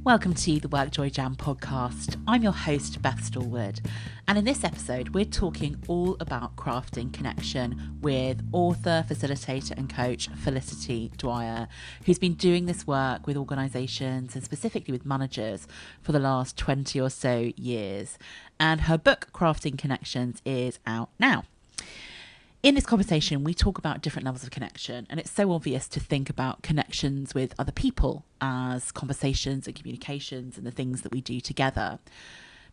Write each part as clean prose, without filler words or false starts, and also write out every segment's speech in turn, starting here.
Welcome to the WorkJoy Jam podcast. I'm your host, Beth Stallwood, and in this episode, we're talking all about crafting connection with author, facilitator, and coach Felicity Dwyer, who's been doing this work with organisations and specifically with managers for the last 20 or so years. And her book, Crafting Connections, is out now. In this conversation, we talk about different levels of connection, and it's so obvious to think about connections with other people as conversations and communications and the things that we do together.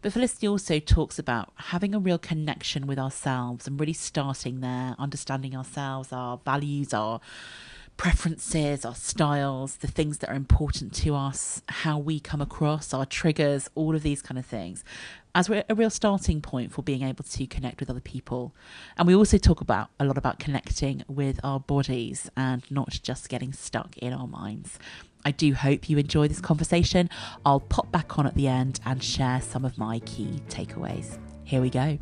But Felicity also talks about having a real connection with ourselves and really starting there, understanding ourselves, our values, our preferences, our styles, the things that are important to us, how we come across, our triggers, all of these kind of things, as a real starting point for being able to connect with other people. And we also talk about a lot about connecting with our bodies and not just getting stuck in our minds. I do hope you enjoy this conversation. I'll pop back on at the end and share some of my key takeaways. Here we go.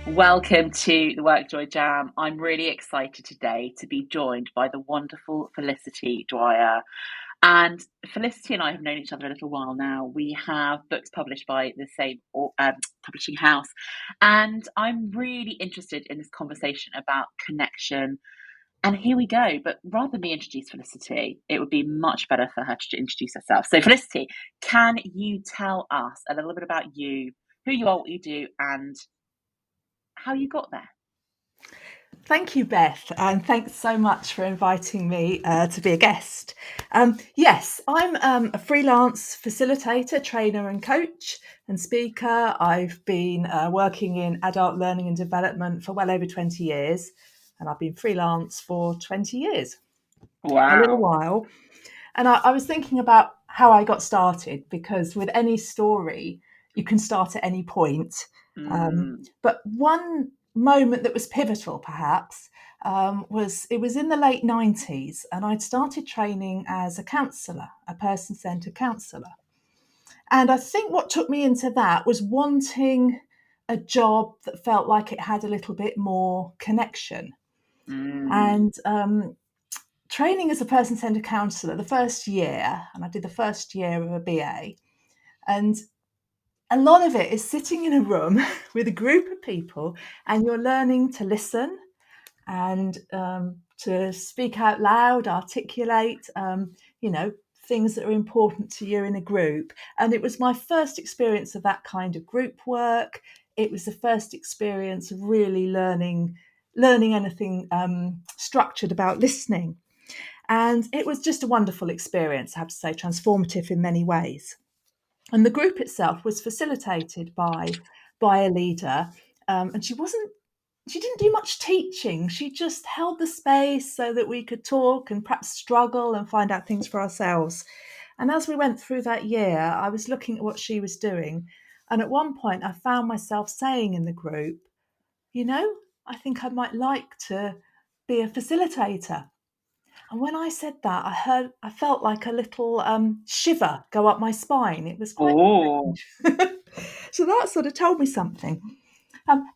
Welcome to the WorkJoy Jam. I'm really excited today to be joined by the wonderful Felicity Dwyer. And Felicity and I have known each other a little while now. We have books published by the same publishing house. And I'm really interested in this conversation about connection. And here we go. But rather than me introduce Felicity, it would be much better for her to introduce herself. So Felicity, can you tell us a little bit about you, who you are, what you do, and how you got there? Thank you, Beth, and thanks so much for inviting me to be a guest. Yes, I'm a freelance facilitator, trainer and coach and speaker. I've been working in adult learning and development for well over 20 years, and I've been freelance for 20 years. Wow. A little while. And I was thinking about how I got started, because with any story, you can start at any point. But one moment that was pivotal, perhaps, was in the late 90s, and I'd started training as a counsellor, a person-centred counsellor. And I think what took me into that was wanting a job that felt like it had a little bit more connection. And training as a person-centred counsellor, the first year, and I did the first year of a BA, and a lot of it is sitting in a room with a group of people, and you're learning to listen and to speak out loud, articulate, things that are important to you in a group. And it was my first experience of that kind of group work. It was the first experience of really learning anything structured about listening. And it was just a wonderful experience, I have to say, transformative in many ways. And the group itself was facilitated by a leader, and she didn't do much teaching. She just held the space so that we could talk and perhaps struggle and find out things for ourselves. And as we went through that year, I was looking at what she was doing. And at one point, I found myself saying in the group, I think I might like to be a facilitator. And when I said that, I felt like a little shiver go up my spine. It was quite strange. So that sort of told me something.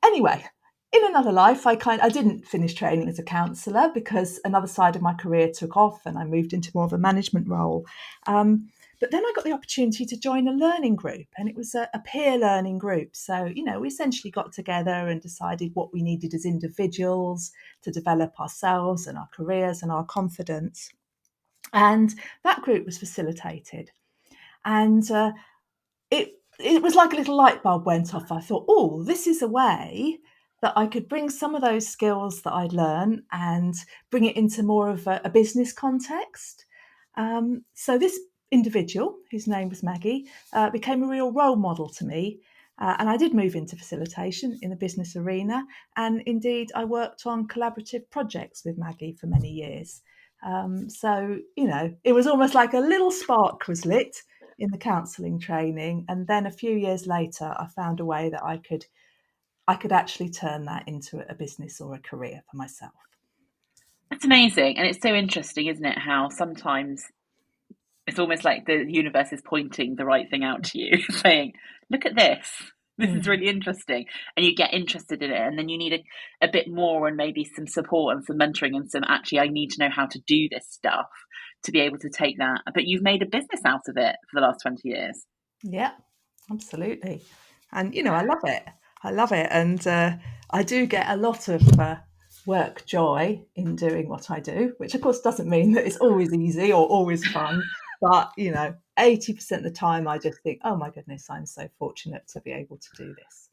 Anyway, in another life, I didn't finish training as a counsellor because another side of my career took off and I moved into more of a management role. But then I got the opportunity to join a learning group, and it was a peer learning group. So, we essentially got together and decided what we needed as individuals to develop ourselves and our careers and our confidence. And that group was facilitated. And it was like a little light bulb went off. I thought, this is a way that I could bring some of those skills that I'd learned and bring it into more of a business context. So this individual, whose name was Maggie, became a real role model to me. And I did move into facilitation in the business arena. And indeed, I worked on collaborative projects with Maggie for many years. So, it was almost like a little spark was lit in the counselling training. And then a few years later, I found a way that I could actually turn that into a business or a career for myself. That's amazing. And it's so interesting, isn't it, how sometimes it's almost like the universe is pointing the right thing out to you, saying, look at this. This is really interesting. And you get interested in it. And then you need a bit more and maybe some support and some mentoring and some, actually, I need to know how to do this stuff to be able to take that. But you've made a business out of it for the last 20 years. Yeah, absolutely. And, I love it. I love it. And I do get a lot of work joy in doing what I do, which of course doesn't mean that it's always easy or always fun. But, 80% of the time I just think, oh my goodness, I'm so fortunate to be able to do this.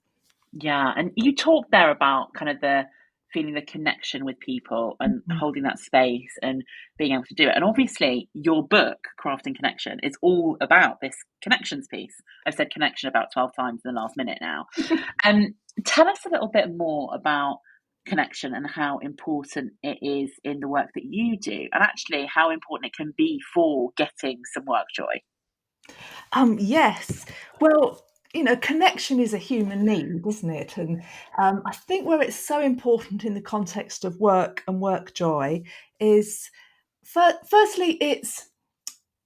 Yeah. And you talked there about kind of the feeling the connection with people and holding that space and being able to do it. And obviously your book, Crafting Connection, is all about this connections piece. I've said connection about 12 times in the last minute now. Tell us a little bit more about connection and how important it is in the work that you do, and actually how important it can be for getting some work joy. Yes. Well, connection is a human need, isn't it? And I think where it's so important in the context of work and work joy is, firstly, it's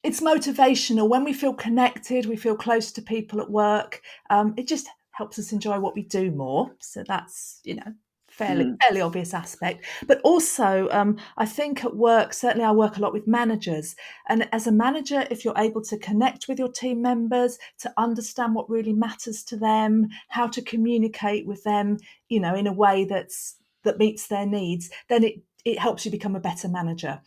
motivational. When we feel connected, we feel close to people at work. It just helps us enjoy what we do more. So that's, fairly obvious aspect. But also, I think at work, certainly I work a lot with managers. And as a manager, if you're able to connect with your team members, to understand what really matters to them, how to communicate with them, in a way that meets their needs, then it helps you become a better manager.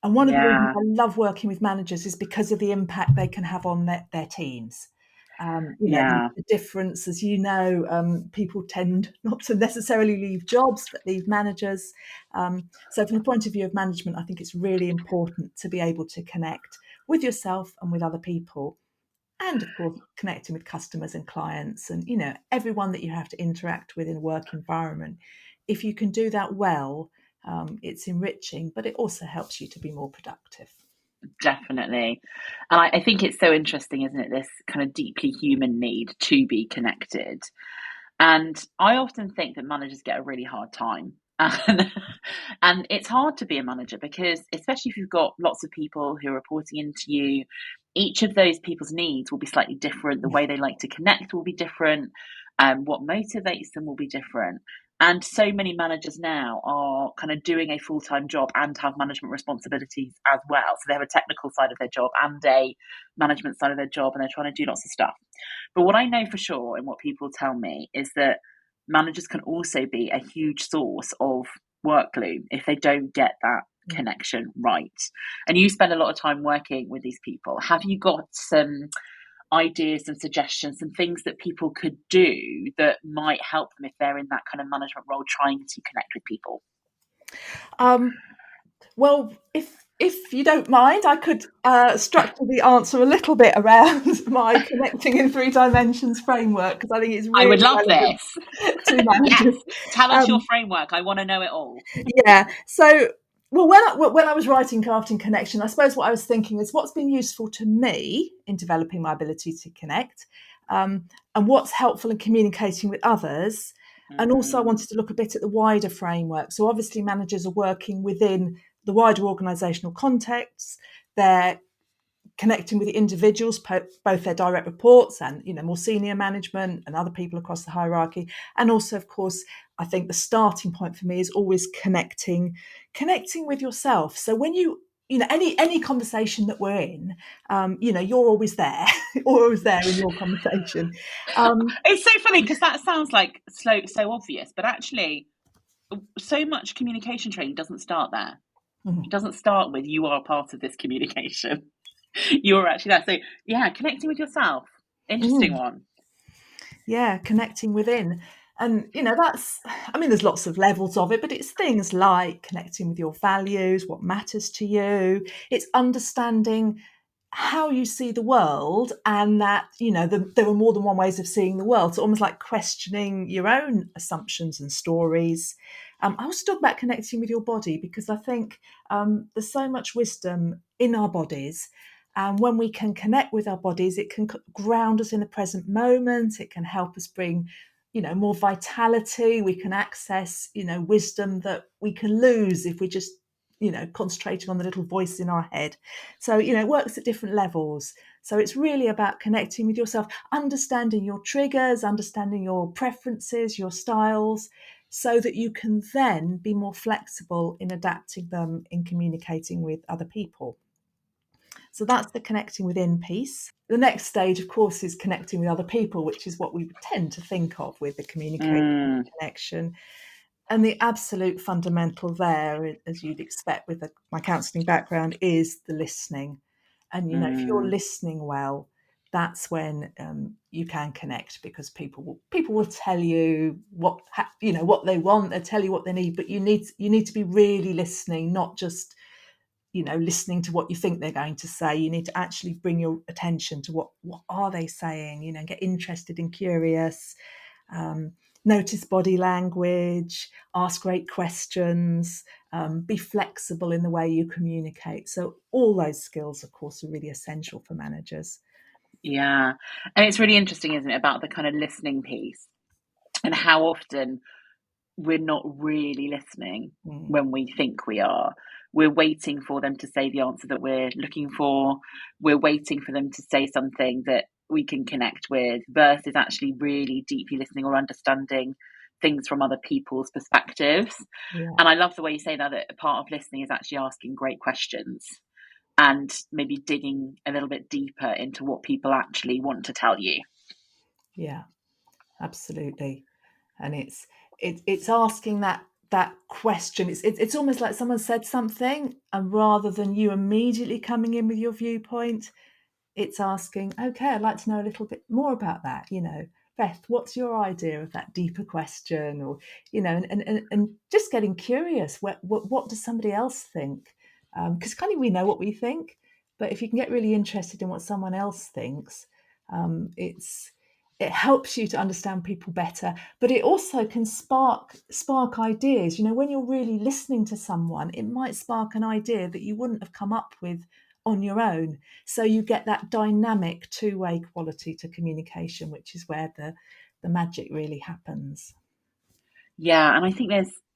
And one of the reasons I love working with managers is because of the impact they can have on their teams. The difference, as people tend not to necessarily leave jobs, but leave managers. So from the point of view of management, I think it's really important to be able to connect with yourself and with other people. And of course, connecting with customers and clients and, everyone that you have to interact with in a work environment. If you can do that well, it's enriching, but it also helps you to be more productive. Definitely. And I think it's so interesting, isn't it? This kind of deeply human need to be connected. And I often think that managers get a really hard time. And it's hard to be a manager because, especially if you've got lots of people who are reporting into you, each of those people's needs will be slightly different. The way they like to connect will be different. What motivates them will be different. And so many managers now are kind of doing a full-time job and have management responsibilities as well. So they have a technical side of their job and a management side of their job, and they're trying to do lots of stuff. But what I know for sure, and what people tell me, is that managers can also be a huge source of work glue if they don't get that connection right. And you spend a lot of time working with these people. Have you got some ideas and suggestions and things that people could do that might help them if they're in that kind of management role trying to connect with people? Well, if you don't mind, I could structure the answer a little bit around my connecting in 3 dimensions framework, because I think it's really I would love this. To managers. Yes. Tell us your framework. I want to know it all. Yeah. So, well, when I was writing Crafting Connection, I suppose what I was thinking is what's been useful to me in developing my ability to connect, and what's helpful in communicating with others. And also I wanted to look a bit at the wider framework. So obviously managers are working within the wider organisational context. They're connecting with the individuals, both their direct reports and, more senior management and other people across the hierarchy. And also, of course, I think the starting point for me is always connecting with yourself. So when any conversation that we're in, you're always there, always there in your conversation. It's so funny because that sounds like so obvious, but actually so much communication training doesn't start there. It doesn't start with you are part of this communication. You're actually there. So yeah, connecting with yourself. Interesting one. Yeah, connecting within. And, there's lots of levels of it, but it's things like connecting with your values, what matters to you. It's understanding how you see the world, and that, there are more than one ways of seeing the world. So almost like questioning your own assumptions and stories. I also talk about connecting with your body, because I think there's so much wisdom in our bodies. And when we can connect with our bodies, it can ground us in the present moment. It can help us bring, more vitality. We can access, wisdom that we can lose if we just, concentrating on the little voice in our head. So, it works at different levels. So it's really about connecting with yourself, understanding your triggers, understanding your preferences, your styles, so that you can then be more flexible in adapting them in communicating with other people. So that's the connecting within piece. The next stage, of course, is connecting with other people, which is what we tend to think of with the communication connection. And the absolute fundamental there, as you'd expect with my counselling background, is the listening. And, if you're listening well, that's when you can connect, because people will tell you what they want. They'll tell you what they need, but you need to be really listening, not just listening to what you think they're going to say. You need to actually bring your attention to what are they saying. Get interested and curious. Notice body language, ask great questions, be flexible in the way you communicate. So all those skills, of course, are really essential for managers. Yeah. And it's really interesting, isn't it, about the kind of listening piece and how often we're not really listening when we think we are. We're waiting for them to say the answer that we're looking for. We're waiting for them to say something that we can connect with, versus actually really deeply listening or understanding things from other people's perspectives. Yeah. And I love the way you say that a part of listening is actually asking great questions and maybe digging a little bit deeper into what people actually want to tell you. Yeah, absolutely. And it's asking that question. It's almost like someone said something, and rather than you immediately coming in with your viewpoint, it's asking, okay, I'd like to know a little bit more about that. Beth, what's your idea of that deeper question? Or, and just getting curious. What does somebody else think? Because kind of we know what we think, but if you can get really interested in what someone else thinks, it helps you to understand people better. But it also can spark ideas. When you're really listening to someone, it might spark an idea that you wouldn't have come up with on your own. So you get that dynamic two-way quality to communication, which is where the magic really happens. Yeah, and I think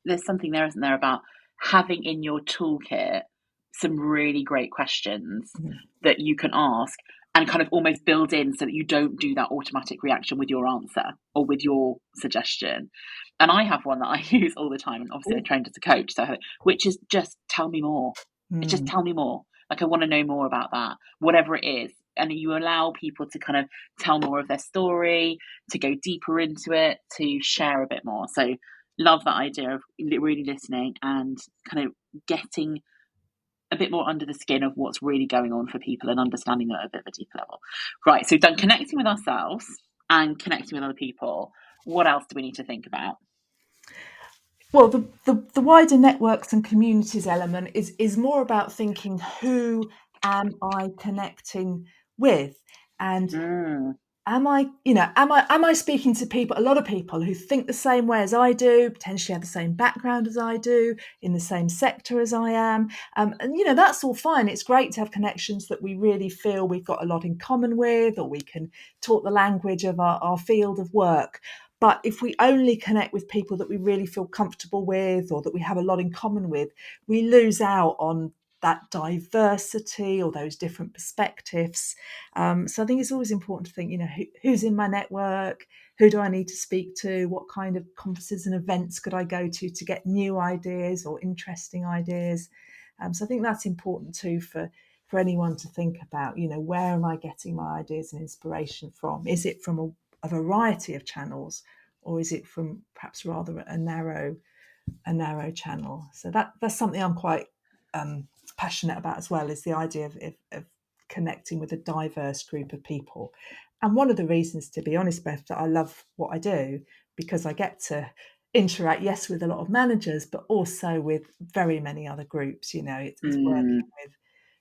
there's something there, isn't there, about having in your toolkit some really great questions that you can ask and kind of almost build in, so that you don't do that automatic reaction with your answer or with your suggestion. And I have one that I use all the time, and obviously I trained as a coach, so which is just tell me more. It's just tell me more. Like, I want to know more about that, whatever it is. And you allow people to kind of tell more of their story, to go deeper into it, to share a bit more. So love that idea of really listening and kind of getting a bit more under the skin of what's really going on for people and understanding them at a bit of a deeper level. Right, so we've done connecting with ourselves and connecting with other people. What else do we need to think about? Well, the wider networks and communities element is more about thinking, who am I connecting with? And am I speaking to people, a lot of people who think the same way as I do, potentially have the same background as I do, in the same sector as I am? And that's all fine. It's great to have connections that we really feel we've got a lot in common with, or we can talk the language of our field of work. But if we only connect with people that we really feel comfortable with, or that we have a lot in common with, we lose out on that diversity or those different perspectives. So I think it's always important to think, who's in my network? Who do I need to speak to? What kind of conferences and events could I go to get new ideas or interesting ideas? So I think that's important too for anyone to think about, where am I getting my ideas and inspiration from? Is it from a variety of channels, or is it from perhaps rather a narrow channel? So that's something I'm quite passionate about as well, is the idea of connecting with a diverse group of people. And one of the reasons, to be honest, Beth, that I love what I do, because I get to interact, yes, with a lot of managers, but also with very many other groups. It's working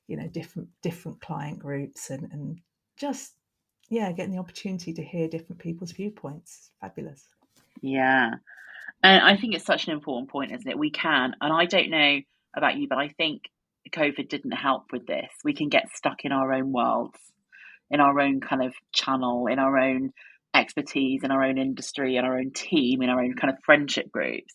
with different client groups and just getting the opportunity to hear different people's viewpoints. Fabulous. Yeah. And I think it's such an important point, isn't it? We can, and I don't know about you, but I think COVID didn't help with this. We can get stuck in our own worlds, in our own kind of channel, in our own expertise, in our own industry, in our own team, in our own kind of friendship groups.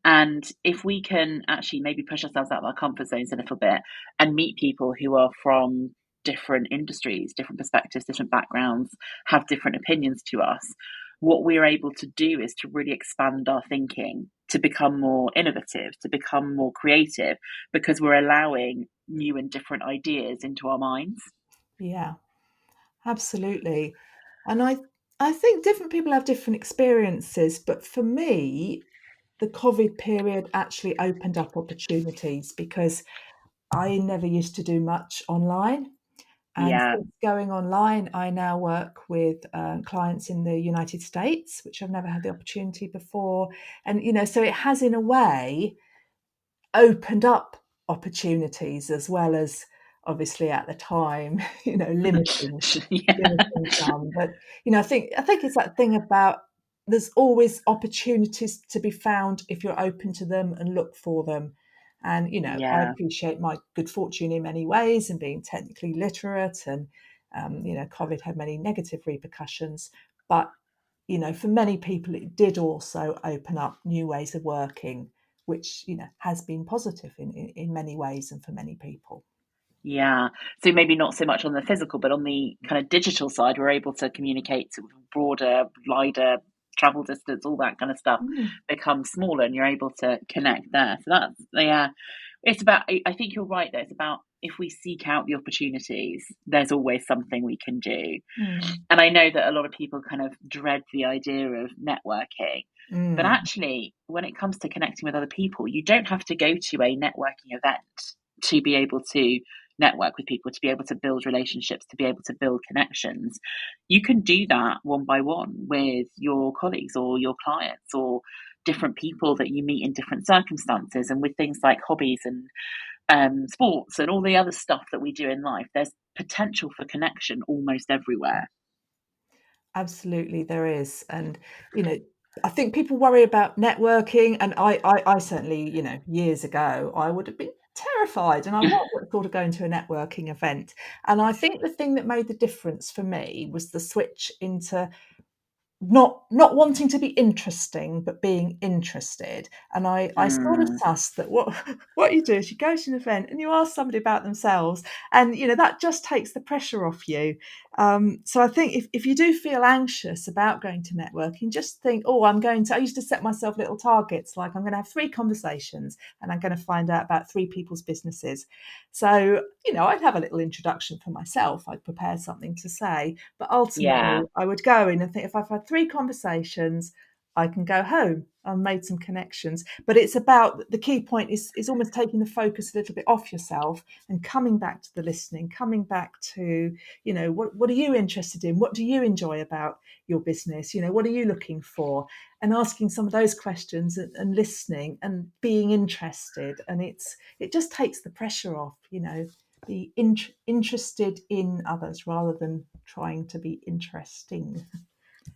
And if we can actually maybe push ourselves out of our comfort zones a little bit and meet people who are from different industries, different perspectives, different backgrounds, have different opinions to us, what we're able to do is to really expand our thinking, to become more innovative, to become more creative, because we're allowing new and different ideas into our minds. Yeah, absolutely. And I think different people have different experiences, but for me, the COVID period actually opened up opportunities because I never used to do much online. And Yeah. since going online, I now work with clients in the United States, which I've never had the opportunity before. And, so it has, in a way, opened up opportunities, as well as obviously at the time, limiting Yeah. some. But, I think it's that thing about there's always opportunities to be found if you're open to them and look for them. And, I Yeah. appreciate my good fortune in many ways and being technically literate, and, COVID had many negative repercussions. But, for many people, it did also open up new ways of working, which, has been positive in many ways and for many people. Yeah. So maybe not so much on the physical, but on the kind of digital side, we're able to communicate to broader, wider travel distance, all that kind of stuff becomes smaller, and you're able to connect there. So that's, yeah, it's about, I think you're right there. It's about, if we seek out the opportunities, there's always something we can do. And I know that a lot of people kind of dread the idea of networking. But actually, when it comes to connecting with other people, you don't have to go to a networking event to be able to network with people, to be able to build relationships, to be able to build connections. You can do that one by one with your colleagues or your clients or different people that you meet in different circumstances. And with things like hobbies and sports and all the other stuff that we do in life, there's potential for connection almost everywhere. Absolutely, there is. And, I think people worry about networking. And I certainly, years ago, I would have been terrified, and I was at the thought of going to a networking event. And I think the thing that made the difference for me was the switch into not wanting to be interesting, but being interested. And I sort of sussed that what you do is you go to an event and you ask somebody about themselves, and that just takes the pressure off you. So I think if you do feel anxious about going to networking, just think, oh, I used to set myself little targets, like I'm going to have 3 conversations and I'm going to find out about 3 people's businesses. So, I'd have a little introduction for myself. I'd prepare something to say, but ultimately Yeah. I would go in and think, if I've had 3 conversations, I can go home. I've made some connections. But it's about, the key point is almost taking the focus a little bit off yourself and coming back to the listening, coming back to, what are you interested in? What do you enjoy about your business? What are you looking for? And asking some of those questions and listening and being interested. And it just takes the pressure off, be interested in others rather than trying to be interesting.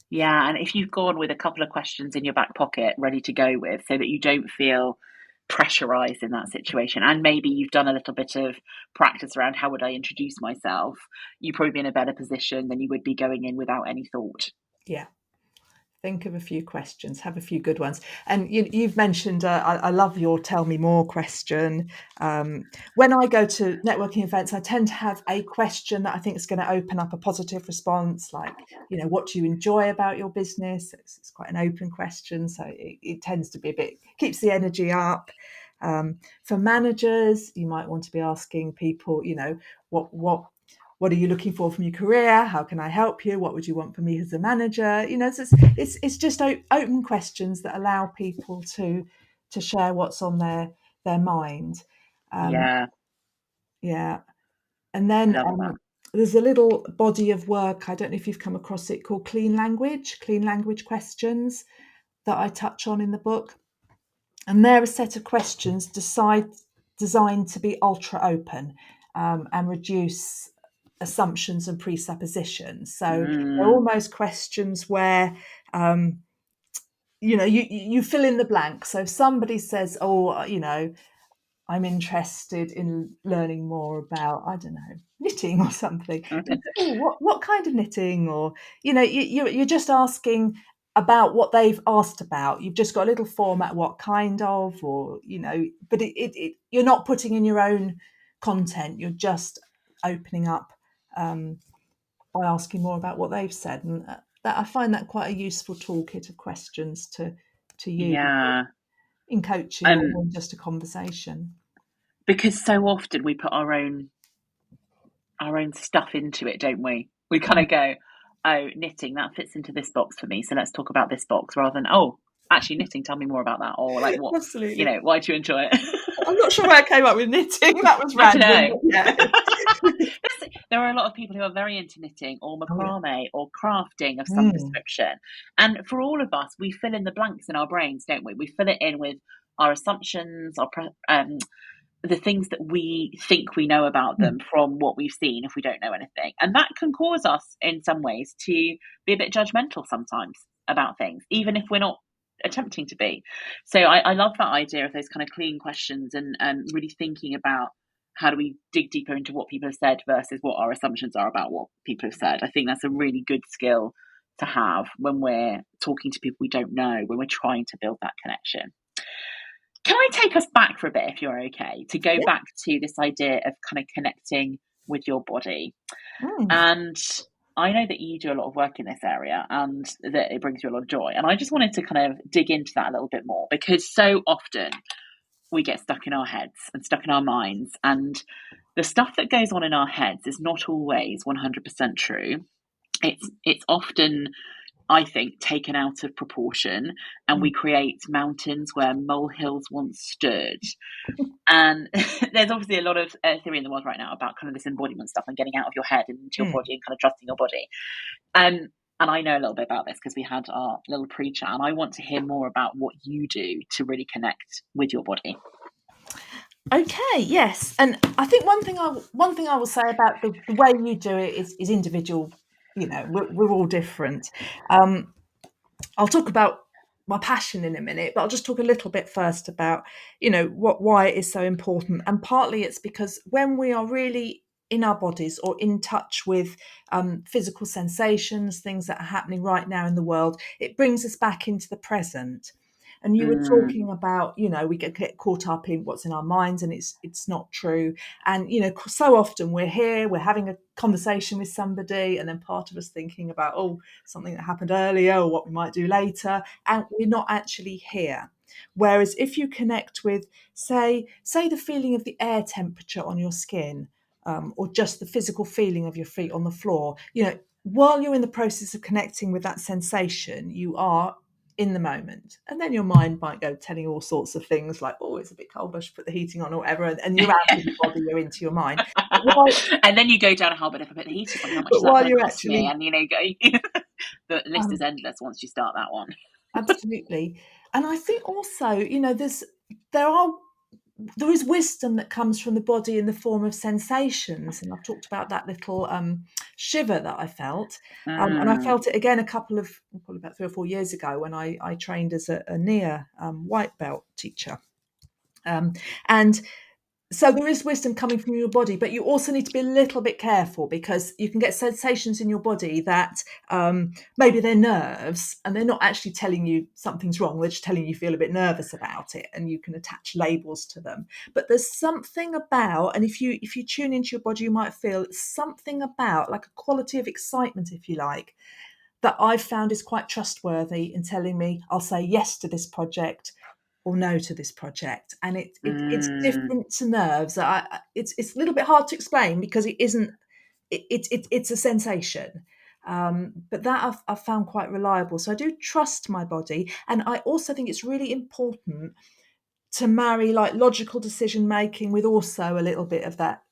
Yeah, and if you've gone with a couple of questions in your back pocket ready to go with, so that you don't feel pressurized in that situation, and maybe you've done a little bit of practice around how would I introduce myself, you'd probably be in a better position than you would be going in without any thought. Yeah. Think of a few questions, have a few good ones. And you've mentioned, I love your tell me more question. When I go to networking events, I tend to have a question that I think is going to open up a positive response, like, what do you enjoy about your business? It's quite an open question, so it tends to be keeps the energy up. For managers, you might want to be asking people, what are you looking for from your career? How can I help you? What would you want from me as a manager? So it's just open questions that allow people to share what's on their mind. Yeah, Yeah. And then love that. there's a little body of work, I don't know if you've come across it, called clean language questions, that I touch on in the book. And they're a set of questions designed to be ultra open, and reduce assumptions and presuppositions. So they're almost questions where, you fill in the blank. So if somebody says, oh, I'm interested in learning more about, I don't know, knitting or something. Oh, what kind of knitting? Or, you're just asking about what they've asked about. You've just got a little format, what kind of, or, but you're not putting in your own content. You're just opening up, by asking more about what they've said. And that, I find that quite a useful toolkit of questions to use Yeah. in coaching or in just a conversation. because so often we put our own stuff into it, don't we? We kind of go, oh, knitting, that fits into this box for me, so let's talk about this box, rather than, oh, actually knitting, tell me more about that, or like what, Absolutely. why do you enjoy it? I'm not sure where I came up with knitting. That was I don't random. know. Yeah. There are a lot of people who are very into knitting or Oh, yeah. macrame or crafting of some description. And for all of us, we fill in the blanks in our brains, don't we? We fill it in with our assumptions, the things that we think we know about them from what we've seen if we don't know anything. And that can cause us in some ways to be a bit judgmental sometimes about things, even if we're not attempting to be. So I love that idea of those kind of clean questions and really thinking about how do we dig deeper into what people have said versus what our assumptions are about what people have said. I think that's a really good skill to have when we're talking to people we don't know, when we're trying to build that connection. Can I take us back for a bit, if you're okay, to go back to this idea of kind of connecting with your body? And I know that you do a lot of work in this area and that it brings you a lot of joy. And I just wanted to kind of dig into that a little bit more, because so often we get stuck in our heads and stuck in our minds. And the stuff that goes on in our heads is not always 100% true. It's often, I think, taken out of proportion, and we create mountains where molehills once stood. And there's obviously a lot of theory in the world right now about kind of this embodiment stuff and getting out of your head and into your body and kind of trusting your body. And I know a little bit about this because we had our little pre-chat, and I want to hear more about what you do to really connect with your body. Okay, yes, and I think one thing I will say about the way you do it is individual. You know, we're all different. I'll talk about my passion in a minute, but I'll just talk a little bit first about, why it is so important. And partly it's because when we are really in our bodies or in touch with physical sensations, things that are happening right now in the world, it brings us back into the present. And you were talking about, we get caught up in what's in our minds, and it's not true. And, so often we're here, we're having a conversation with somebody, and then part of us thinking about, something that happened earlier or what we might do later, and we're not actually here. Whereas if you connect with, say the feeling of the air temperature on your skin, or just the physical feeling of your feet on the floor, while you're in the process of connecting with that sensation, you are in the moment. And then your mind might go telling all sorts of things like, it's a bit cold, I should put the heating on or whatever, and you're out of your body, you're into your mind. And then you go down, how about if I put the heating on, how much is that going to cost me? And the list is endless once you start that one. Absolutely. And I think also, there is wisdom that comes from the body in the form of sensations. And I've talked about that little shiver that I felt. And I felt it again probably about 3 or 4 years ago when I trained as a near white belt teacher. And so there is wisdom coming from your body, but you also need to be a little bit careful, because you can get sensations in your body that maybe they're nerves and they're not actually telling you something's wrong. They're just telling you feel a bit nervous about it, and you can attach labels to them. But there's something about, and if you tune into your body, you might feel something about, like a quality of excitement, if you like, that I've found is quite trustworthy in telling me I'll say yes to this project or no to this project. And it's different to nerves. It's a little bit hard to explain because it isn't. It's a sensation, but that I've found quite reliable. So I do trust my body, and I also think it's really important to marry like logical decision making with also a little bit of that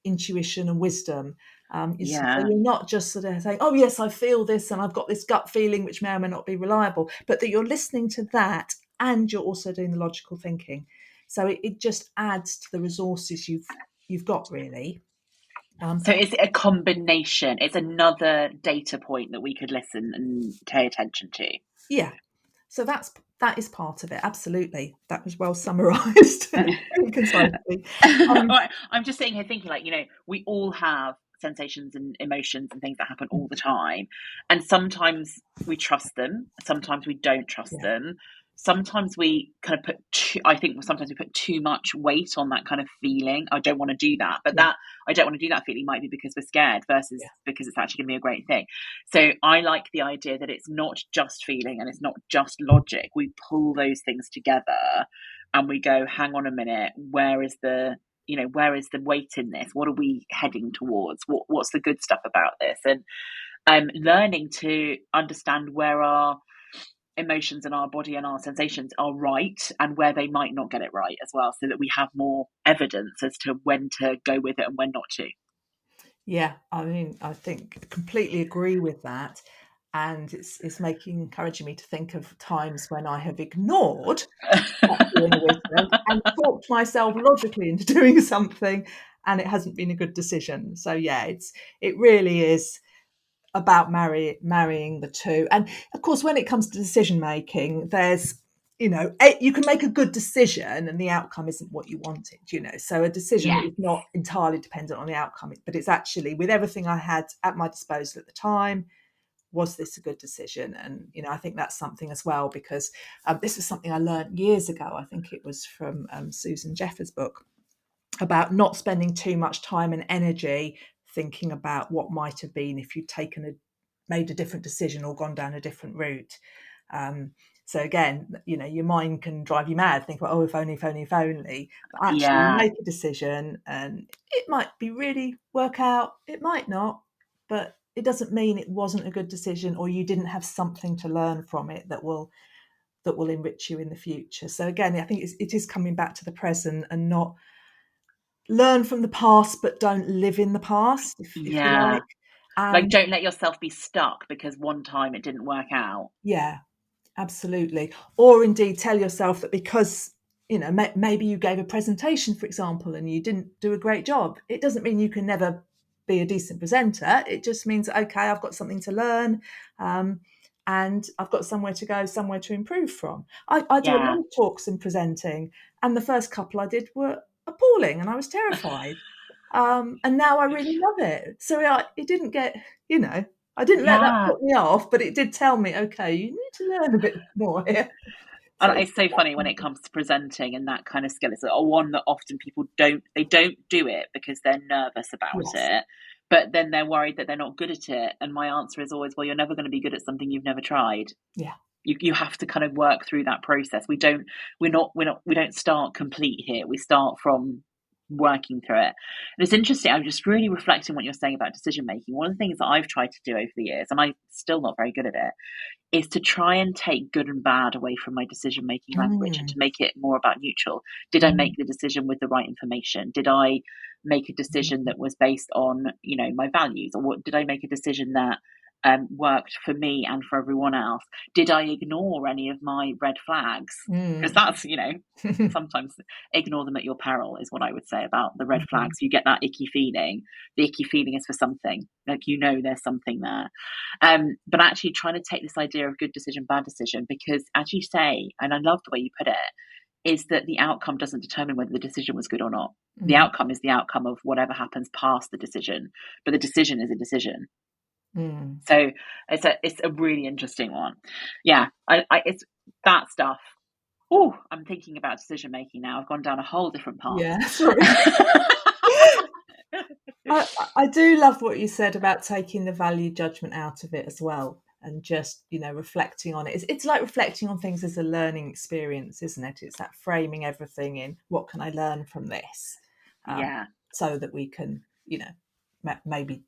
intuition and wisdom. So you're not just sort of saying, yes, I feel this and I've got this gut feeling, which may or may not be reliable, but that you're listening to that and you're also doing the logical thinking. So it just adds to the resources you've got, really. So it's a combination. It's another data point that we could listen and pay attention to. Yeah. So that is part of it. Absolutely. That was well summarised concisely. I'm just sitting here thinking, we all have sensations and emotions and things that happen all the time. And sometimes we trust them. Sometimes we don't trust them. Sometimes we kind of sometimes we put too much weight on that kind of feeling. I don't want to do that. But that I don't want to do that feeling might be because we're scared versus because it's actually going to be a great thing. So I like the idea that it's not just feeling and it's not just logic. We pull those things together and we go, hang on a minute, where is the weight in this? What are we heading towards? What's the good stuff about this? And learning to understand where our emotions and our body and our sensations are right and where they might not get it right as well, so that we have more evidence as to when to go with it and when not to. Yeah, I mean, I think completely agree with that. And it's encouraging me to think of times when I have ignored that inner wisdom and talked myself logically into doing something, and it hasn't been a good decision. So yeah, it really is about marrying the two. And of course, when it comes to decision making, there's you can make a good decision and the outcome isn't what you wanted, so a decision is not entirely dependent on the outcome, but it's actually, with everything I had at my disposal at the time, was this a good decision? And I think that's something as well, because this was something I learned years ago. I think it was from Susan Jeffers' book, about not spending too much time and energy thinking about what might have been if you'd made a different decision or gone down a different route. So again, your mind can drive you mad. Think about, if only. But actually, make a decision, and it might really work out. It might not, but it doesn't mean it wasn't a good decision, or you didn't have something to learn from it that will enrich you in the future. So again, I think it is coming back to the present and not learn from the past, but don't live in the past, if you like. Like, don't let yourself be stuck because one time it didn't work out. Yeah, absolutely. Or indeed tell yourself that because, maybe you gave a presentation, for example, and you didn't do a great job. It doesn't mean you can never be a decent presenter. It just means, okay, I've got something to learn, and I've got somewhere to go, somewhere to improve from. I do a lot of talks and presenting, and the first couple I did were appalling and I was terrified. And now I really love it. So it didn't get, I didn't let that put me off, but it did tell me, okay, you need to learn a bit more here. And it's so funny when it comes to presenting and that kind of skill. It's one that often people don't do it because they're nervous about it, but then they're worried that they're not good at it. And my answer is always, well, you're never going to be good at something you've never tried. Yeah. You have to kind of work through that process. We don't start complete here. We start from working through it. And it's interesting, I'm just really reflecting what you're saying about decision making. One of the things that I've tried to do over the years, and I'm still not very good at it, is to try and take good and bad away from my decision making language and to make it more about neutral. Did I make the decision with the right information? Did I make a decision that was based on my values, or did I make a decision that worked for me and for everyone else? Did I ignore any of my red flags? Because that's, sometimes ignore them at your peril is what I would say about the red flags. You get that icky feeling. The icky feeling is for something, like, there's something there. But actually trying to take this idea of good decision, bad decision, because as you say, and I love the way you put it, is that the outcome doesn't determine whether the decision was good or not. The outcome is the outcome of whatever happens past the decision, but the decision is a decision. So it's a really interesting one. It's that stuff. Oh, I'm thinking about decision making now. I've gone down a whole different path. Yeah, sorry. I do love what you said about taking the value judgment out of it as well, and just reflecting on it. It's like reflecting on things as a learning experience, isn't it? It's that framing everything in, what can I learn from this? So that we can maybe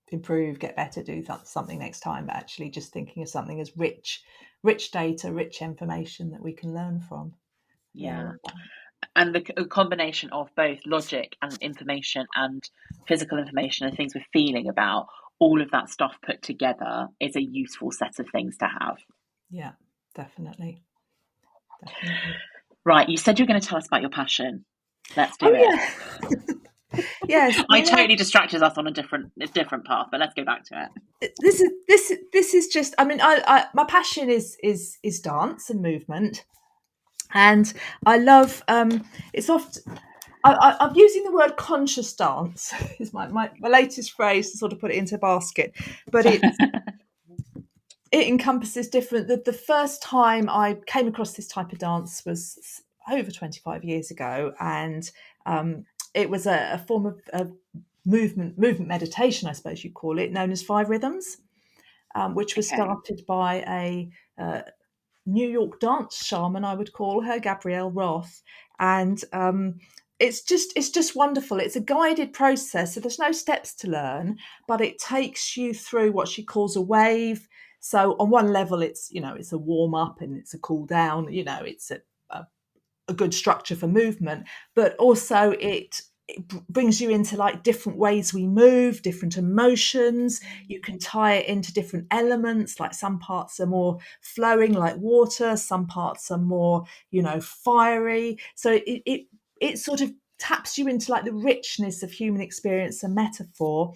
improve, get better, do something next time, but actually just thinking of something as rich data, rich information that we can learn from. And the combination of both logic and information and physical information and things we're feeling about, all of that stuff put together is a useful set of things to have. Yeah, definitely. Right, you said you were going to tell us about your passion. Let's do it. Yes, I totally distracted us on a different path, but let's go back to it. This is just, I mean, I my passion is dance and movement, and I love it's often I'm using the word conscious dance is my latest phrase to sort of put it into a basket, but it encompasses different. The first time I came across this type of dance was over 25 years ago, and it was a form of movement meditation, I suppose you call it, known as 5 Rhythms, which was started by New York dance shaman, I would call her, Gabrielle Roth. And it's just wonderful. It's a guided process, so there's no steps to learn, but it takes you through what she calls a wave. So on one level, it's it's a warm up and it's a cool down. It's a good structure for movement, but also it brings you into like different ways we move, different emotions. You can tie it into different elements, like some parts are more flowing like water, some parts are more fiery. So it sort of taps you into like the richness of human experience and metaphor.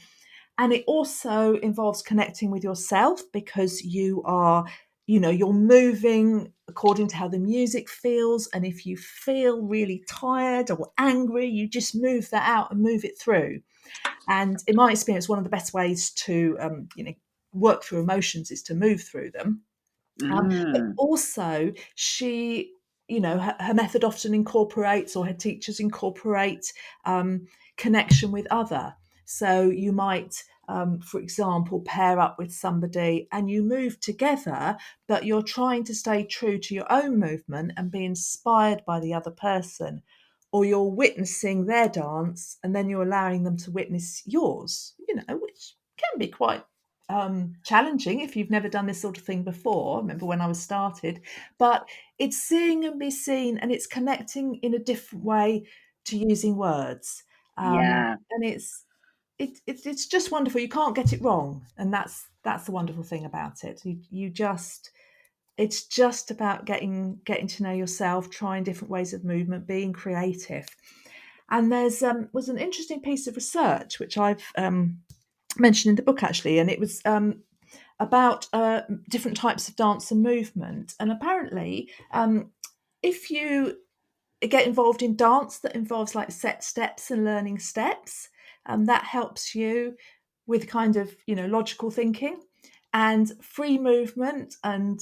And it also involves connecting with yourself, because you're moving according to how the music feels. And if you feel really tired or angry, you just move that out and move it through. And in my experience, one of the best ways to work through emotions is to move through them. But also she, her method often incorporates, or her teachers incorporate, connection with other. So you might, for example, pair up with somebody and you move together, but you're trying to stay true to your own movement and be inspired by the other person. Or you're witnessing their dance and then you're allowing them to witness yours, which can be quite challenging if you've never done this sort of thing before. I remember when I was started, but it's seeing and be seen, and it's connecting in a different way to using words. And it's just wonderful. You can't get it wrong, and that's the wonderful thing about it. It's just about getting to know yourself, trying different ways of movement, being creative. And there's was an interesting piece of research which I've mentioned in the book actually, and it was about different types of dance and movement. And apparently, if you get involved in dance that involves like set steps and learning steps, that helps you with kind of logical thinking. And free movement and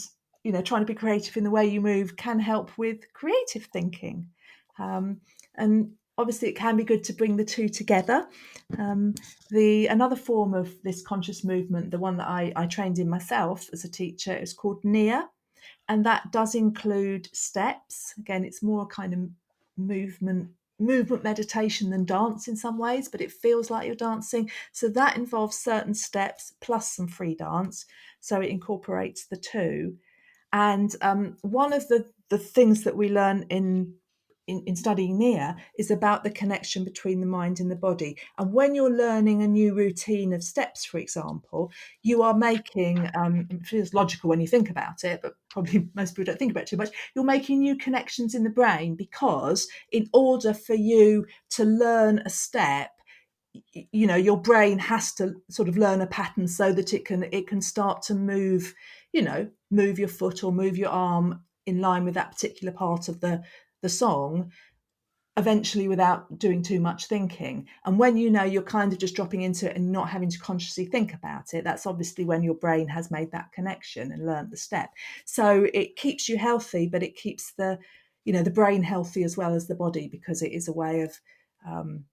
trying to be creative in the way you move can help with creative thinking. And obviously it can be good to bring the two together. Another form of this conscious movement, the one that I trained in myself as a teacher, is called Nia, and that does include steps. Again, it's more kind of movement meditation than dance in some ways, but it feels like you're dancing. So that involves certain steps plus some free dance, so it incorporates the two. And one of the things that we learn in studying Nia is about the connection between the mind and the body. And when you're learning a new routine of steps, for example, you are making, it feels logical when you think about it, but probably most people don't think about it too much, you're making new connections in the brain, because in order for you to learn a step, your brain has to sort of learn a pattern so that it can start to move your foot or move your arm in line with that particular part of the song, eventually, without doing too much thinking. And when you're kind of just dropping into it and not having to consciously think about it, that's obviously when your brain has made that connection and learned the step. So it keeps you healthy, but it keeps the brain healthy as well as the body, because it is a way of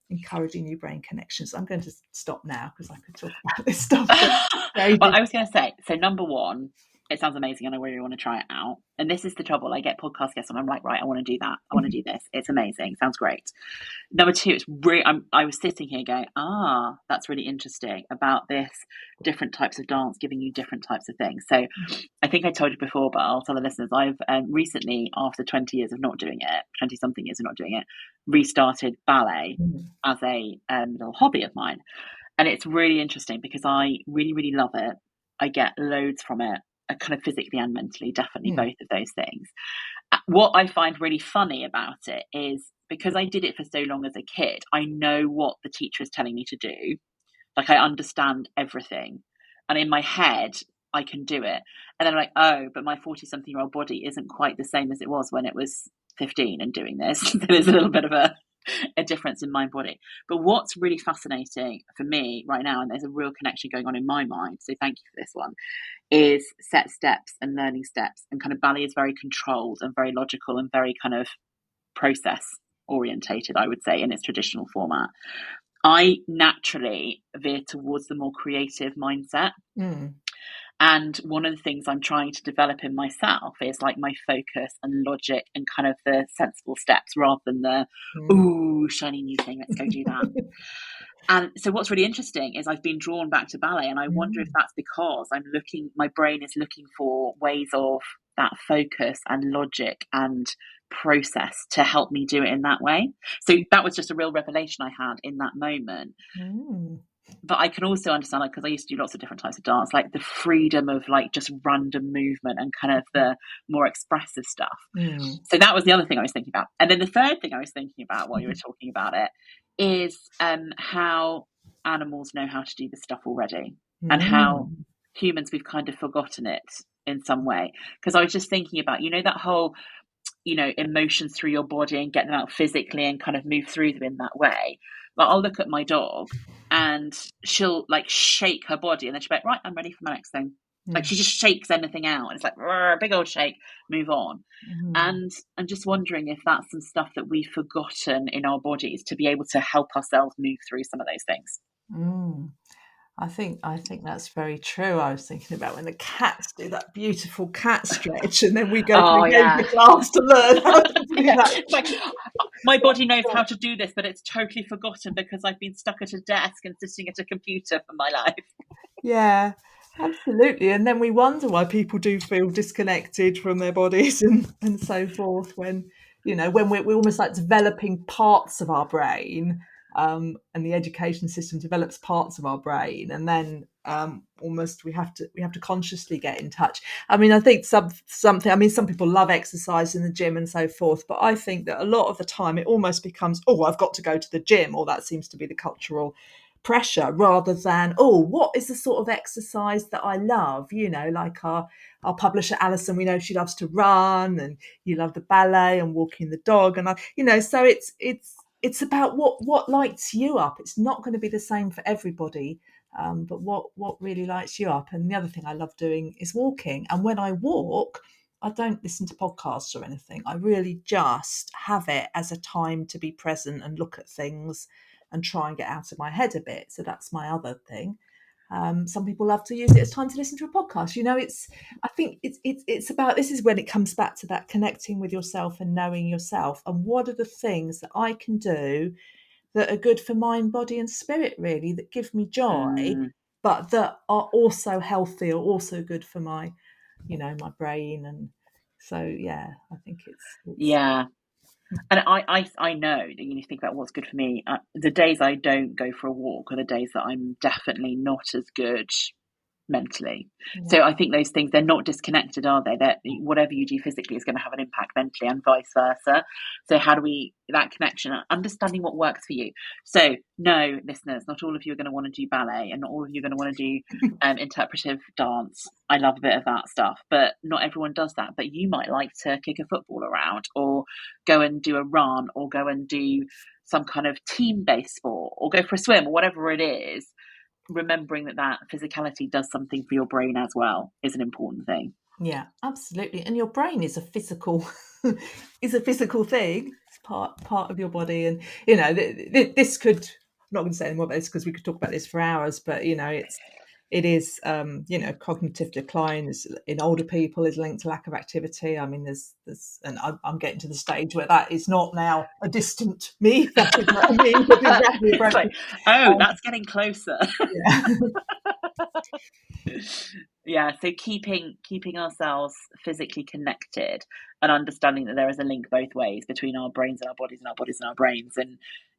encouraging new brain connections. I'm going to stop now because I could talk about this stuff. Well, I was going to say, so number one, it sounds amazing and I really want to try it out. And this is the trouble. I get podcast guests and I'm like, right, I want to do that. I want to do this. It's amazing. Sounds great. Number two, it's really, I was sitting here going, that's really interesting about this different types of dance giving you different types of things. So I think I told you before, but I'll tell the listeners, I've recently, after 20 years of not doing it, 20 something years of not doing it, restarted ballet as a little hobby of mine. And it's really interesting because I really, really love it. I get loads from it, kind of physically and mentally, definitely both of those things. What I find really funny about it is, because I did it for so long as a kid, I know what the teacher is telling me to do. Like, I understand everything. And in my head, I can do it. And then I'm like, oh, but my 40-something-year-old body isn't quite the same as it was when it was 15 and doing this. There's a little bit of a difference in my body. But what's really fascinating for me right now, and there's a real connection going on in my mind, so thank you for this one, is set steps and learning steps. And kind of ballet is very controlled and very logical and very kind of process orientated, I would say, in its traditional format. I naturally veer towards the more creative mindset. And one of the things I'm trying to develop in myself is like my focus and logic and kind of the sensible steps rather than the, ooh, shiny new thing, let's go do that. And so what's really interesting is I've been drawn back to ballet, and I wonder if that's because my brain is looking for ways of that focus and logic and process to help me do it in that way. So that was just a real revelation I had in that moment. But I can also understand, like, because I used to do lots of different types of dance, like the freedom of like just random movement and kind of the more expressive stuff. So that was the other thing I was thinking about. And then the third thing I was thinking about while you were talking about it is how animals know how to do this stuff already, and how humans, we've kind of forgotten it in some way. Because I was just thinking about, that whole, emotions through your body and get them out physically and kind of move through them in that way. Like, I'll look at my dog and she'll like shake her body and then she'll be like, right, I'm ready for my next thing. Like, she just shakes anything out and it's like, big old shake, move on. And I'm just wondering if that's some stuff that we've forgotten in our bodies to be able to help ourselves move through some of those things. I think that's very true. I was thinking about when the cats do that beautiful cat stretch, and then we go to the yoga class to learn how to do that. It's like, my body knows how to do this, but it's totally forgotten because I've been stuck at a desk and sitting at a computer for my life. Yeah, absolutely. And then we wonder why people do feel disconnected from their bodies and so forth when we're almost like developing parts of our brain. And the education system develops parts of our brain, and then almost we have to consciously get in touch. I mean, I think some people love exercise in the gym and so forth, but I think that a lot of the time it almost becomes, I've got to go to the gym, or that seems to be the cultural pressure, rather than what is the sort of exercise that I love. Like our publisher Alison, we know she loves to run, and you love the ballet and walking the dog, and so it's about what lights you up. It's not going to be the same for everybody, but what really lights you up. And the other thing I love doing is walking. And when I walk, I don't listen to podcasts or anything. I really just have it as a time to be present and look at things and try and get out of my head a bit. So that's my other thing. Some people love to use it as time to listen to a podcast. I think it's about, this is when it comes back to that connecting with yourself and knowing yourself, and what are the things that I can do that are good for mind, body and spirit, really, that give me joy, but that are also healthy, or also good for my my brain. And so I think it's yeah. And I know that you need to think about what's good for me. The days I don't go for a walk are the days that I'm definitely not as good mentally. So I think those things, they're not disconnected, are they? That whatever you do physically is going to have an impact mentally, and vice versa. So how do we, that connection, understanding what works for you? So no, listeners, not all of you are going to want to do ballet, and not all of you are going to want to do interpretive dance. I love a bit of that stuff, but not everyone does that. But you might like to kick a football around, or go and do a run, or go and do some kind of team-based sport, or go for a swim, or whatever it is. Remembering that physicality does something for your brain as well is an important thing. Yeah, absolutely. And your brain is a physical thing. It's part of your body. And this could, I'm not going to say any more about this because we could talk about this for hours, but it is cognitive decline in older people is linked to lack of activity. I mean, there's and I'm getting to the stage where that is not now a distant me. That is what I mean. It's like, that's getting closer. Yeah. So keeping ourselves physically connected, and understanding that there is a link both ways between our brains and our bodies, and our bodies and our brains, and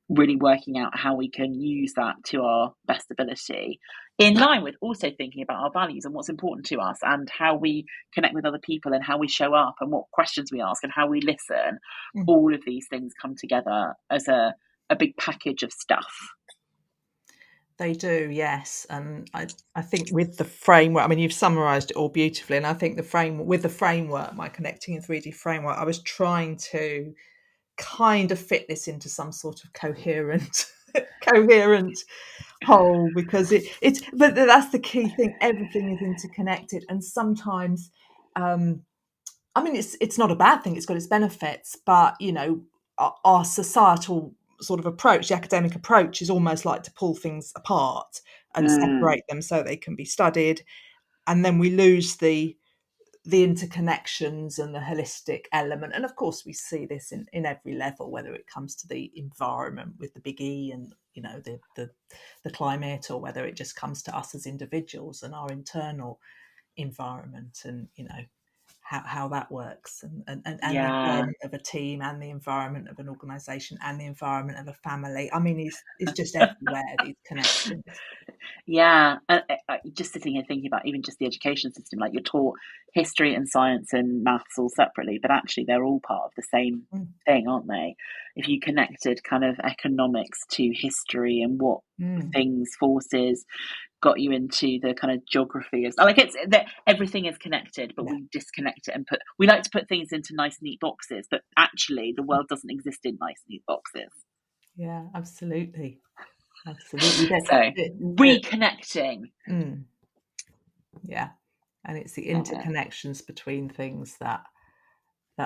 really working out how we can use that to our best ability, in line with also thinking about our values and what's important to us, and how we connect with other people, and how we show up, and what questions we ask, and how we listen. All of these things come together as a big package of stuff. They do, yes. And I think with the framework, I mean, you've summarised it all beautifully. And I think with the framework, my Connecting in 3D framework, I was trying to kind of fit this into some sort of coherent whole, because but that's the key thing. Everything is interconnected, and sometimes I mean, it's not a bad thing, it's got its benefits, but our societal sort of approach, the academic approach, is almost like to pull things apart and separate them so they can be studied. and then we lose the interconnections and the holistic element. And of course we see this in every level, whether it comes to the environment with the big E and the climate, or whether it just comes to us as individuals and our internal environment, and how that works, and the environment of a team, and the environment of an organization, and the environment of a family. I mean, it's just everywhere, these connections. Yeah, just sitting here thinking about even just the education system, like you're taught history and science and maths all separately, but actually they're all part of the same thing, aren't they? If you connected kind of economics to history and what things, forces got you into the kind of geography of, like, it's that everything is connected, but we disconnect it and we like to put things into nice neat boxes, but actually the world doesn't exist in nice neat boxes. Yeah, absolutely. So reconnecting. Yeah, and it's the interconnections between things that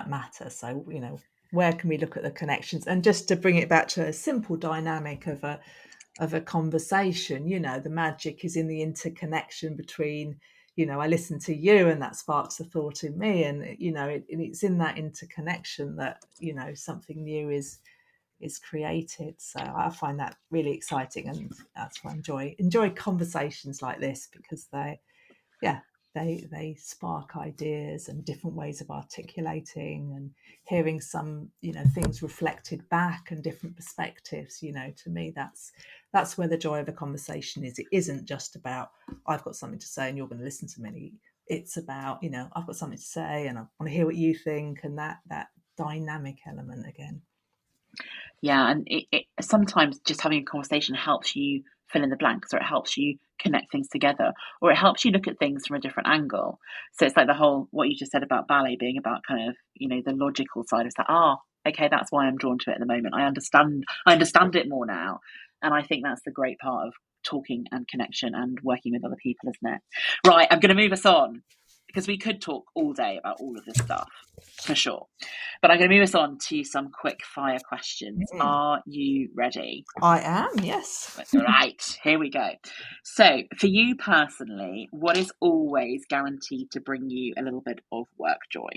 matter. So where can we look at the connections? And just to bring it back to a simple dynamic of a conversation, the magic is in the interconnection between, I listen to you and that sparks a thought in me, and it's in that interconnection that something new is created. So I find that really exciting, and that's why I enjoy conversations like this, because they spark ideas and different ways of articulating, and hearing some things reflected back and different perspectives. To me, that's where the joy of a conversation is. It isn't just about I've got something to say and you're going to listen to me. It's about I've got something to say and I want to hear what you think, and that dynamic element again. Yeah, and it sometimes just having a conversation helps you fill in the blanks, or it helps you connect things together, or it helps you look at things from a different angle. So it's like the whole, what you just said about ballet being about kind of, the logical side. It's like, okay, that's why I'm drawn to it at the moment. I understand it more now. And I think that's the great part of talking and connection and working with other people, isn't it? Right, I'm going to move us on, because we could talk all day about all of this stuff, for sure. But I'm going to move us on to some quick fire questions. Are you ready? I am, yes. Right, here we go. So, for you personally, what is always guaranteed to bring you a little bit of work joy?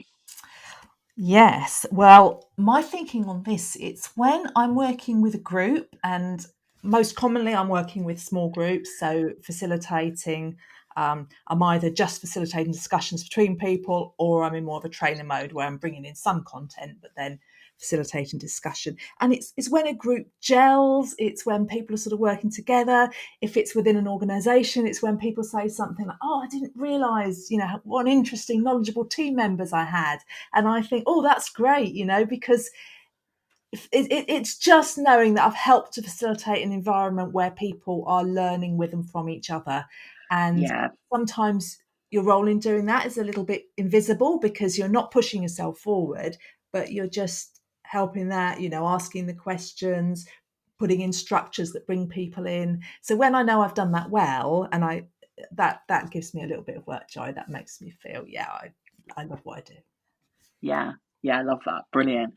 Yes, well, my thinking on this, it's when I'm working with a group, and most commonly I'm working with small groups, so facilitating. I'm either just facilitating discussions between people, or I'm in more of a trainer mode where I'm bringing in some content, but then facilitating discussion. And it's when a group gels, it's when people are sort of working together. If it's within an organization, it's when people say something like, I didn't realize, what interesting, knowledgeable team members I had. And I think, that's great, because it's just knowing that I've helped to facilitate an environment where people are learning with and from each other. And sometimes your role in doing that is a little bit invisible, because you're not pushing yourself forward, but you're just helping that, asking the questions, putting in structures that bring people in. So when I know I've done that well, and that gives me a little bit of work joy, that makes me feel, I love what I do. Yeah, I love that. Brilliant.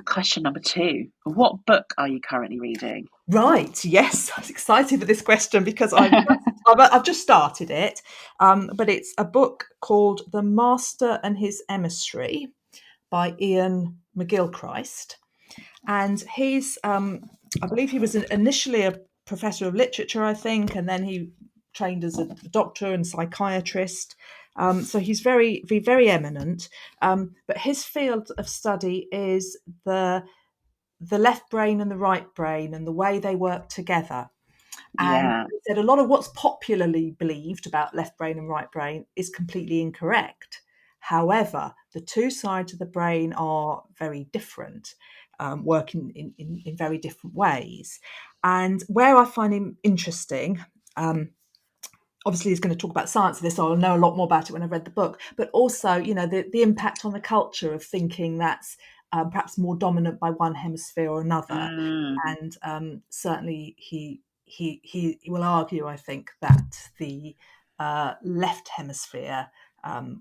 Question number 2. What book are you currently reading? Right. Yes, I was excited for this question, because I've just started it. But it's a book called The Master and His Emissary by Ian McGilchrist. And he's, I believe he was initially a professor of literature, I think, and then he trained as a doctor and psychiatrist. So he's very, very eminent. But his field of study is the left brain and the right brain, and the way they work together. And he said a lot of what's popularly believed about left brain and right brain is completely incorrect. However, the two sides of the brain are very different, working in very different ways. And where I find him interesting, obviously he's going to talk about science of this, so I'll know a lot more about it when I've read the book, but also, the impact on the culture of thinking that's perhaps more dominant by one hemisphere or another. And certainly he will argue, I think, that the left hemisphere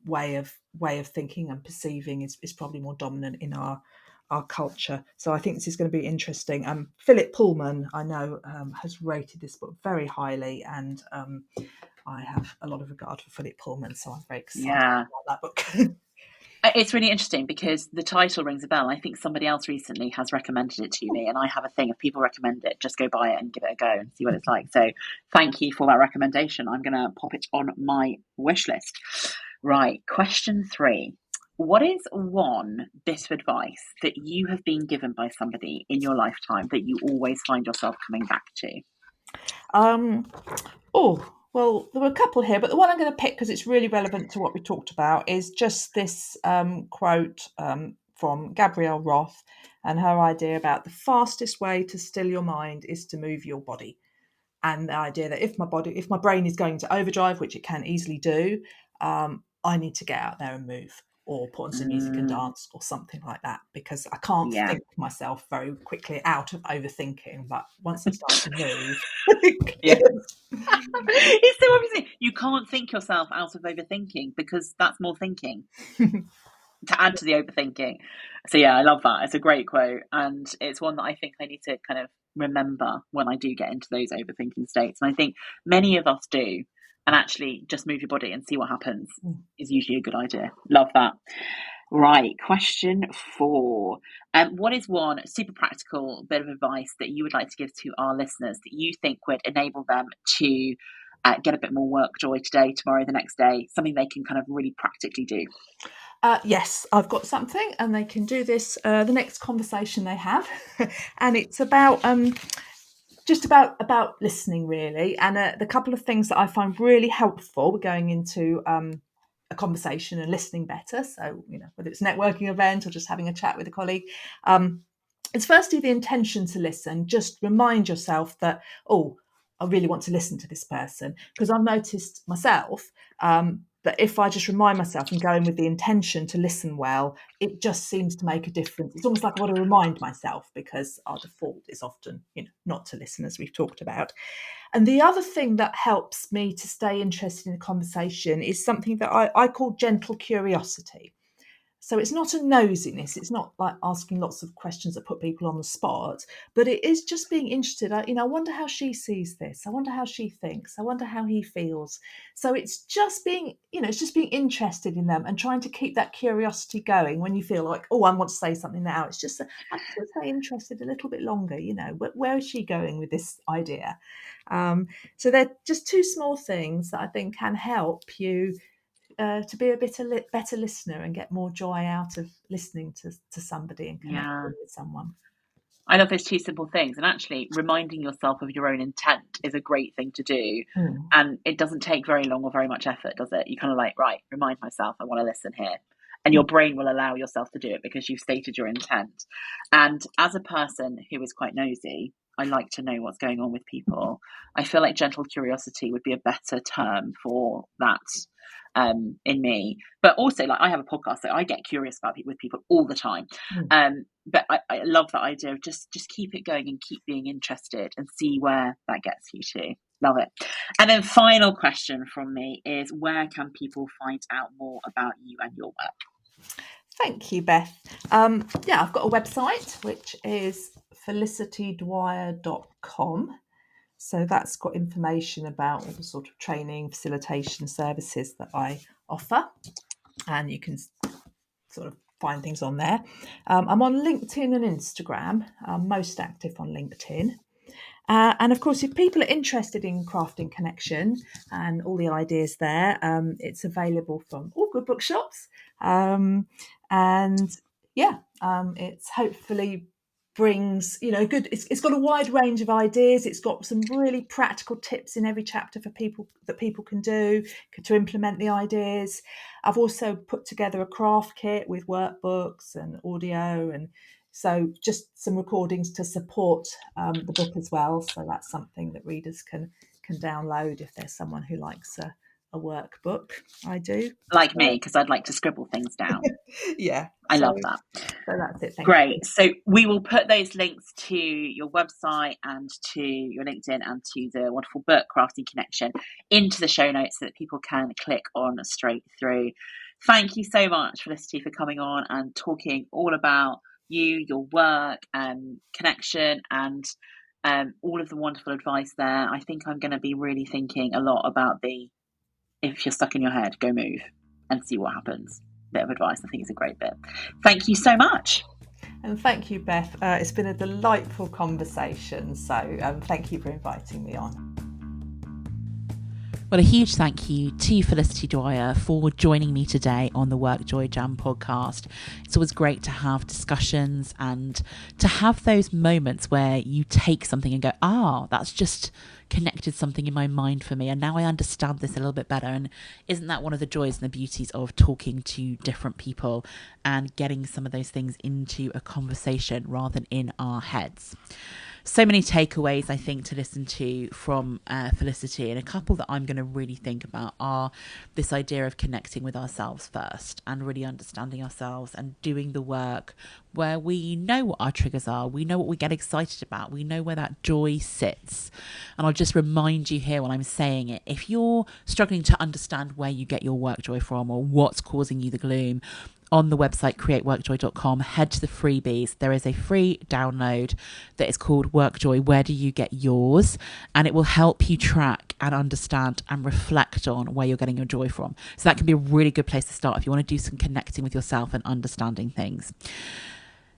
way of thinking and perceiving is probably more dominant in our our culture. So I think this is going to be interesting. Philip Pullman, I know, has rated this book very highly, and I have a lot of regard for Philip Pullman, so I'm very excited about that book. It's really interesting because the title rings a bell. I think somebody else recently has recommended it to me, and I have a thing, if people recommend it, just go buy it and give it a go and see what it's like. So thank you for that recommendation. I'm going to pop it on my wish list. Right, question 3. What is one bit of advice that you have been given by somebody in your lifetime that you always find yourself coming back to? Well, there were a couple here, but the one I'm going to pick because it's really relevant to what we talked about is just this quote from Gabrielle Roth, and her idea about the fastest way to still your mind is to move your body. And the idea that if my brain is going to overdrive, which it can easily do, I need to get out there and move, or put on some music and dance or something like that, because I can't think myself very quickly out of overthinking. But once I start to move, it's so obvious. You can't think yourself out of overthinking because that's more thinking to add to the overthinking. So I love that. It's a great quote, and it's one that I think I need to kind of remember when I do get into those overthinking states. And I think many of us do. And actually, just move your body and see what happens is usually a good idea. Love that. Right, question 4. What is one super practical bit of advice that you would like to give to our listeners that you think would enable them to get a bit more work joy today, tomorrow, the next day, something they can kind of really practically do? Yes, I've got something, and they can do this the next conversation they have. And it's about just about listening, really. And the couple of things that I find really helpful, we're going into a conversation and listening better. So, whether it's a networking event or just having a chat with a colleague, it's firstly the intention to listen. Just remind yourself that, I really want to listen to this person, because I've noticed myself that if I just remind myself and go in with the intention to listen well, it just seems to make a difference. It's almost like I want to remind myself, because our default is often, not to listen, as we've talked about. And the other thing that helps me to stay interested in a conversation is something that I call gentle curiosity. So it's not a nosiness. It's not like asking lots of questions that put people on the spot, but it is just being interested. I wonder how she sees this. I wonder how she thinks. I wonder how he feels. So it's just being interested in them and trying to keep that curiosity going when you feel like, I want to say something now. It's just, I'm going to stay interested a little bit longer. Where is she going with this idea? So they're just 2 small things that I think can help you to be a better listener and get more joy out of listening to somebody and connecting with someone. I love those 2 simple things. And actually, reminding yourself of your own intent is a great thing to do. And it doesn't take very long or very much effort, does it? You kind of remind myself, I want to listen here. And your brain will allow yourself to do it because you've stated your intent. And as a person who is quite nosy, I like to know what's going on with people. I feel like gentle curiosity would be a better term for that in me. But also, I have a podcast, so I get curious with people all the time. But I love that idea of just keep it going and keep being interested and see where that gets you to. Love it. And then final question from me is, where can people find out more about you and your work? Thank you, Beth. I've got a website, which is felicitydwyer.com. So that's got information about all the sort of training, facilitation services that I offer. And you can sort of find things on there. I'm on LinkedIn and Instagram. I'm most active on LinkedIn. And of course, if people are interested in crafting connection and all the ideas there, it's available from all good bookshops. It's hopefully brings, it's got a wide range of ideas. It's got some really practical tips in every chapter for people can do to implement the ideas. I've also put together a craft kit with workbooks and audio, and so just some recordings to support the book as well. So that's something that readers can download if there's someone who likes a workbook. I do. Like me, because I'd like to scribble things down. I love that. So that's it. Great. You. So we will put those links to your website and to your LinkedIn and to the wonderful book, Crafting Connection, into the show notes so that people can click on straight through. Thank you so much, Felicity, for coming on and talking all about you, your work, connection, and all of the wonderful advice there. I think I'm going to be really thinking a lot about if you're stuck in your head, go move and see what happens. Bit of advice. I think it's a great bit. Thank you so much. And thank you, Beth. It's been a delightful conversation. So thank you for inviting me on. Well, a huge thank you to Felicity Dwyer for joining me today on the WorkJoy Jam podcast. It's always great to have discussions and to have those moments where you take something and go, that's just connected something in my mind for me, and now I understand this a little bit better. And isn't that one of the joys and the beauties of talking to different people and getting some of those things into a conversation rather than in our heads? So many takeaways, I think, to listen to from Felicity, and a couple that I'm going to really think about are this idea of connecting with ourselves first and really understanding ourselves and doing the work where we know what our triggers are, we know what we get excited about, we know where that joy sits. And I'll just remind you here while I'm saying it, if you're struggling to understand where you get your work joy from or what's causing you the gloom, on the website createworkjoy.com, head to the freebies. There is a free download that is called WorkJoy, Where Do You Get Yours? And it will help you track and understand and reflect on where you're getting your joy from. So that can be a really good place to start if you want to do some connecting with yourself and understanding things.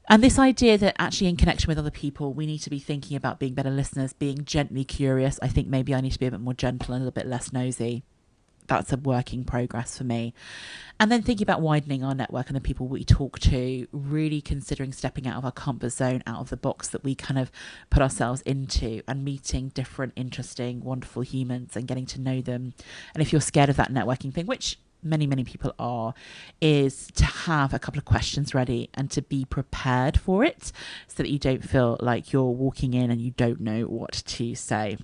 And this idea that actually in connection with other people, we need to be thinking about being better listeners, being gently curious. I think maybe I need to be a bit more gentle and a little bit less nosy. That's a work in progress for me. And then thinking about widening our network and the people we talk to, really considering stepping out of our comfort zone, out of the box that we kind of put ourselves into, and meeting different, interesting, wonderful humans and getting to know them. And if you're scared of that networking thing, which many people are, is to have a couple of questions ready and to be prepared for it so that you don't feel like you're walking in and you don't know what to say.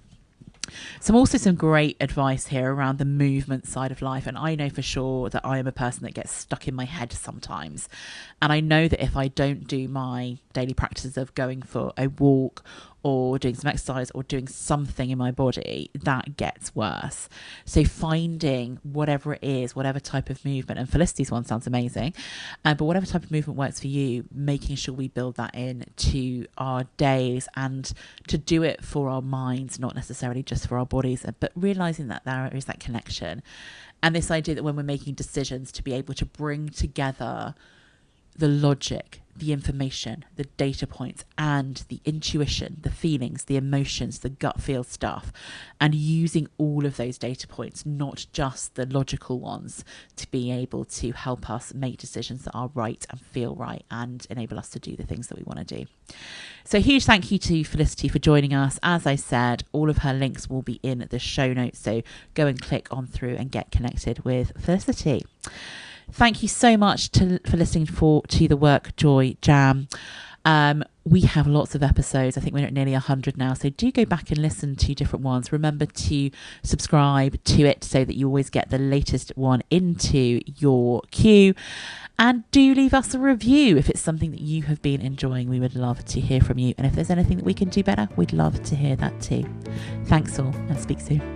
Some great advice here around the movement side of life. And I know for sure that I am a person that gets stuck in my head sometimes. And I know that if I don't do my daily practices of going for a walk or doing some exercise or doing something in my body, that gets worse. So finding whatever it is, whatever type of movement, and Felicity's one sounds amazing, but whatever type of movement works for you, making sure we build that in to our days and to do it for our minds, not necessarily just for our bodies, but realizing that there is that connection. And this idea that when we're making decisions, to be able to bring together the logic, the information, the data points, and the intuition, the feelings, the emotions, the gut feel stuff, and using all of those data points, not just the logical ones, to be able to help us make decisions that are right and feel right and enable us to do the things that we want to do. So huge thank you to Felicity for joining us. As I said, all of her links will be in the show notes, so go and click on through and get connected with Felicity. Thank you so much for listening to the WorkJoy Jam. We have lots of episodes. I think we're at nearly 100 now. So do go back and listen to different ones. Remember to subscribe to it so that you always get the latest one into your queue. And do leave us a review if it's something that you have been enjoying. We would love to hear from you. And if there's anything that we can do better, we'd love to hear that too. Thanks all, and speak soon.